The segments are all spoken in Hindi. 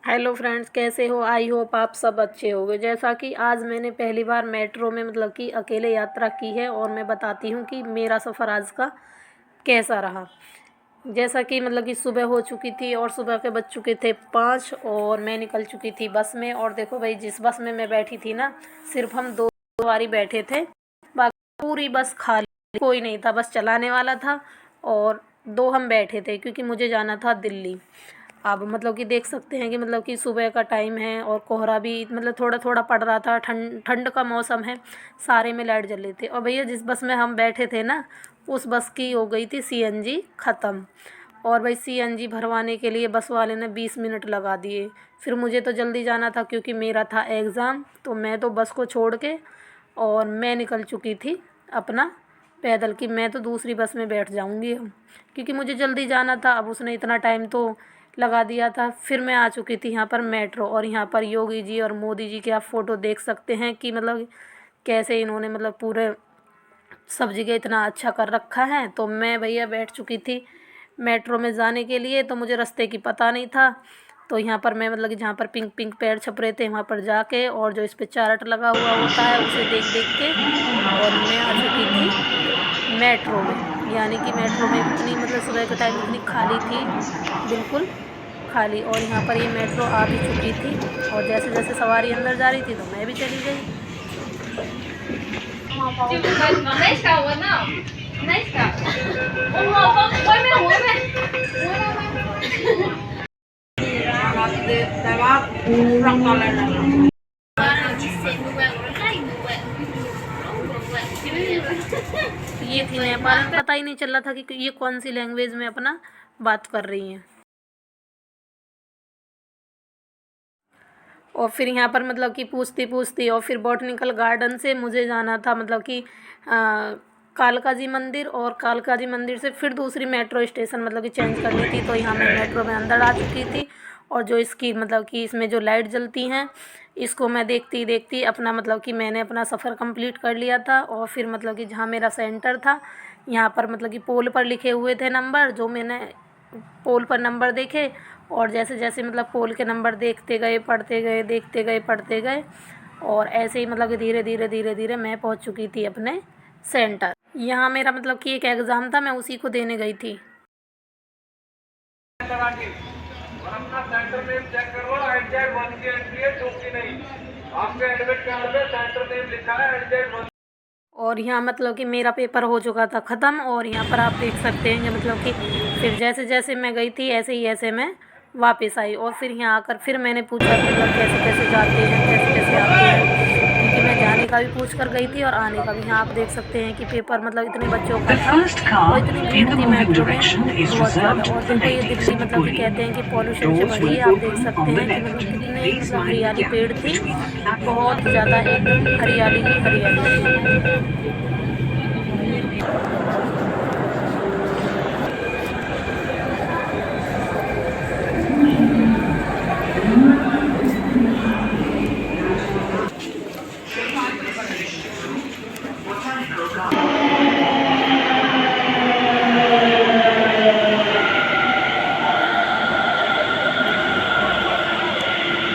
हेलो फ्रेंड्स, कैसे हो? आई होप आप सब अच्छे होंगे। जैसा कि आज मैंने पहली बार मेट्रो में कि अकेले यात्रा की है और मैं बताती हूँ कि मेरा सफ़र आज का कैसा रहा। जैसा कि कि सुबह हो चुकी थी और सुबह के बज चुके थे 5 और मैं निकल चुकी थी बस में। और देखो भाई, जिस बस में मैं बैठी थी ना, सिर्फ हम 2 सवारी बैठे थे, बाकी पूरी बस खाली, कोई नहीं था। बस चलाने वाला था और 2 हम बैठे थे क्योंकि मुझे जाना था दिल्ली। अब कि देख सकते हैं कि कि सुबह का टाइम है और कोहरा भी थोड़ा थोड़ा पड़ रहा था, ठंड ठंड का मौसम है, सारे में लाइट जल रही थी। और भैया, जिस बस में हम बैठे थे ना, उस बस की हो गई थी सीएनजी ख़त्म। और भाई, सीएनजी भरवाने के लिए बस वाले ने 20 मिनट लगा दिए। फिर मुझे तो जल्दी जाना था क्योंकि मेरा था एग्ज़ाम, तो मैं तो बस को छोड़ के और मैं निकल चुकी थी अपना पैदल कि मैं तो दूसरी बस में बैठ जाऊंगी अब, क्योंकि मुझे जल्दी जाना था। अब उसने इतना टाइम तो लगा दिया था। फिर मैं आ चुकी थी यहाँ पर मेट्रो, और यहाँ पर योगी जी और मोदी जी की आप फ़ोटो देख सकते हैं कि कैसे इन्होंने पूरे सब जगह इतना अच्छा कर रखा है। तो मैं भैया बैठ चुकी थी मेट्रो में जाने के लिए, तो मुझे रास्ते की पता नहीं था। तो यहाँ पर मैं कि जहाँ पर पिंक पिंक पेड़ छप रहे थे वहाँ पर जाके, और जो इस पे चार्ट लगा हुआ होता है उसे देख देख के, और मैं आ चुकी थी मेट्रो में। यानी कि मेट्रो में इतनी सुबह के टाइम इतनी खाली थी, बिल्कुल खाली। और यहाँ पर ये मेट्रो आ भी चुकी थी, और जैसे जैसे सवारी अंदर जा रही थी तो मैं भी चली गई। ये थी नेपाल में, पता ही नहीं चल रहा था कि ये कौन सी लैंग्वेज में अपना बात कर रही हैं। और फिर यहाँ पर कि पूछती पूछती, और फिर बॉटनिकल गार्डन से मुझे जाना था कि कालका जी मंदिर, और कालका जी मंदिर से फिर दूसरी मेट्रो स्टेशन कि चेंज करनी थी। तो यहाँ मैं मेट्रो में अंदर आ चुकी थी, और जो इसकी कि इसमें जो लाइट जलती हैं, इसको मैं देखती देखती अपना कि मैंने अपना सफ़र कंप्लीट कर लिया था। और फिर कि जहाँ मेरा सेंटर था, यहाँ पर कि पोल पर लिखे हुए थे नंबर, जो मैंने पोल पर नंबर देखे, और जैसे जैसे पोल के नंबर देखते गए, पढ़ते गए, देखते गए, पढ़ते गए, और ऐसे ही कि धीरे धीरे धीरे धीरे मैं पहुंच चुकी थी अपने सेंटर। यहाँ मेरा कि एक एग्ज़ाम था, मैं उसी को देने गई थी। और अपना सेंटर नेम चेक करो, एडजेड 1 की एंट्री है 2 की नहीं। आपके एडमिट कार्ड पे सेंटर नेम लिखा है एडजेड 1। और यहाँ कि मेरा पेपर हो चुका था ख़त्म, और यहाँ पर आप देख सकते हैं कि फिर जैसे जैसे मैं गई थी ऐसे ही ऐसे मैं वापस आई। और फिर यहाँ आकर फिर मैंने पूछा कि कैसे कैसे जाते हैं, कैसे कैसे आते हैं, क्योंकि मैं जाने का भी पूछ कर गई थी और आने का भी। यहाँ आप देख सकते हैं कि पेपर इतने बच्चों का The था, first car और इतनी in भीड़ the थी moving मेट्रो में, direction is बहुत ज़्यादा। reserved और for देखो, ये ladies दिल्ली in कि Puri. कहते हैं कि पॉल्यूशन से Doors भरी will है। आप देख open सकते on the हैं कि left. कितने Please mind the हरियाली gap पेड़ थी, between the platform बहुत ज़्यादा, एकदम हरियाली ही हरियाली थी।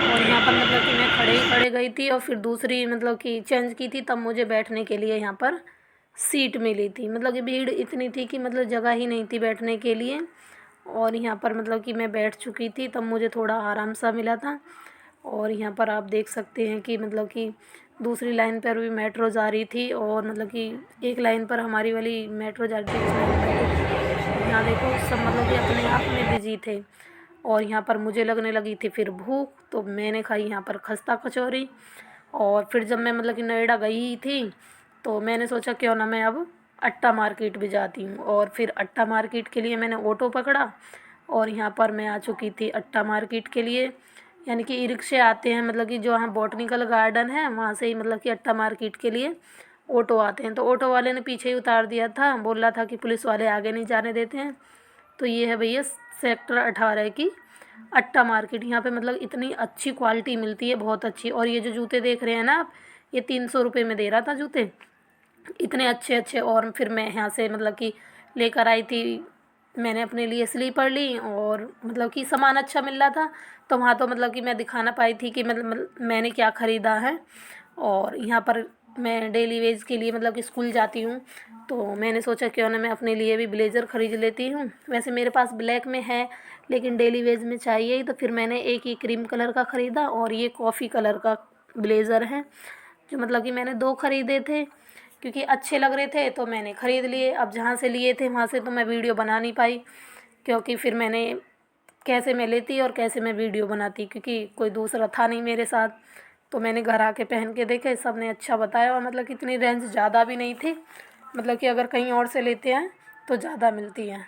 और यहाँ पर कि मैं खड़े ही खड़े गई थी, और फिर दूसरी कि चेंज की थी, तब मुझे बैठने के लिए यहाँ पर सीट मिली थी। कि भीड़ इतनी थी कि जगह ही नहीं थी बैठने के लिए। और यहाँ पर कि मैं बैठ चुकी थी, तब मुझे थोड़ा आराम सा मिला था। और यहाँ पर आप देख सकते हैं कि दूसरी लाइन पर भी मेट्रो जा रही थी, और कि एक लाइन पर हमारी वाली मेट्रो जा रही थी, इस लाइन पर यहाँ देखो सब कि अपने आप में बिजी थे। और यहाँ पर मुझे लगने लगी थी फिर भूख, तो मैंने खाई यहाँ पर खस्ता कचौरी। और फिर जब मैं कि नोएडा गई ही थी, तो मैंने सोचा क्यों ना मैं अब अट्टा मार्केट भी जाती हूँ। और फिर अट्टा मार्केट के लिए मैंने ऑटो पकड़ा, और यहाँ पर मैं आ चुकी थी अट्टा मार्केट के लिए। यानी कि ई रिक्शे आते हैं, कि जो यहाँ बॉटनिकल गार्डन है वहाँ से ही कि अट्टा मार्केट के लिए ऑटो आते हैं। तो ऑटो वाले ने पीछे ही उतार दिया था, बोल रहा था कि पुलिस वाले आगे नहीं जाने देते हैं। तो ये है भैया सेक्टर 18 की अट्टा मार्केट। यहाँ पे इतनी अच्छी क्वालिटी मिलती है, बहुत अच्छी। और ये जो जूते देख रहे हैं ना आप, ये 300 रुपये में दे रहा था जूते, इतने अच्छे अच्छे। और फिर मैं यहाँ से कि लेकर आई थी मैंने अपने लिए स्लीपर ली और मतलब कि सामान अच्छा मिल रहा था, तो वहाँ तो मतलब कि मैं दिखा ना पाई थी कि मतलब मैंने क्या ख़रीदा है। और यहाँ पर मैं डेली वेज के लिए मतलब कि स्कूल जाती हूँ, तो मैंने सोचा क्यों ना मैं अपने लिए भी ब्लेज़र ख़रीद लेती हूँ। वैसे मेरे पास ब्लैक में है, लेकिन डेली वेज में चाहिए ही, तो फिर मैंने एक ही क्रीम कलर का ख़रीदा और ये कॉफ़ी कलर का ब्लेज़र है, जो मतलब कि मैंने 2 ख़रीदे थे क्योंकि अच्छे लग रहे थे तो मैंने ख़रीद लिए। अब जहाँ से लिए थे वहाँ से तो मैं वीडियो बना नहीं पाई, क्योंकि फिर मैंने कैसे मैं लेती और कैसे मैं वीडियो बनाती, क्योंकि कोई दूसरा था नहीं मेरे साथ। तो मैंने घर आके पहन के देखे, सब ने अच्छा बताया और मतलब कि इतनी रेंज ज़्यादा भी नहीं थी, मतलब कि अगर कहीं और से लेते हैं तो ज़्यादा मिलती है।